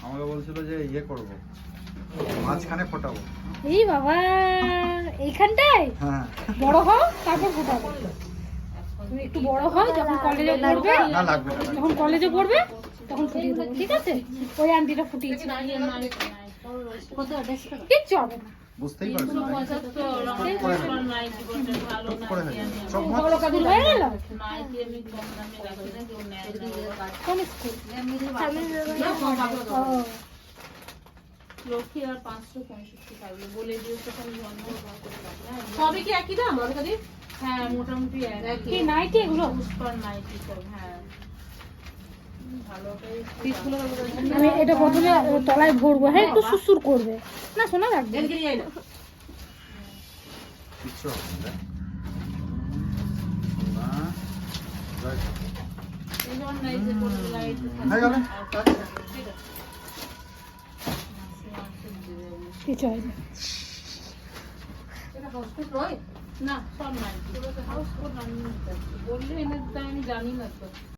আমাকে বলছিল যে ইয়ে করব, মাঝখানে ফোটাবো। এই বাবা, এইখানটায় হ্যাঁ বড় হও তারপর ফোটাবো। তুমি একটু বড় হও, যখন কলেজে পড়বে, না লাগবে না। যখন কলেজে পড়বে তখন ফুটিয়ে দেবো, ঠিক আছে? ওই আন্টিটা ফুটিয়েছে, কিচ্ছু হবে না। বুঝতেই পারছো না? সব বড় কাবিল হয়ে গেল। কোন স্কুল? ও, লক্ষ্মী আর 565 থাকবে বলে দিয়েছে খালি জন্ম। সবই কি একই দাম অনেকদিন? হ্যাঁ মোটামুটি একই। কি নাইটি এগুলো? পুষ্পার নাইটি সব। হ্যাঁ ভালোটাই। আমি এটা প্রথমে তলায় ভরবো, হ্যাঁ একটু সুসুর করবে না, শোনা রাখবে। কিচ্ছু হবে না। না, যাই। এই জন নাই যে বলে লাইট হয়ে গেল। কিছু হয়নি। না সব নাই। হাউস কোড আমি বললে এনে আমি জানি না তো।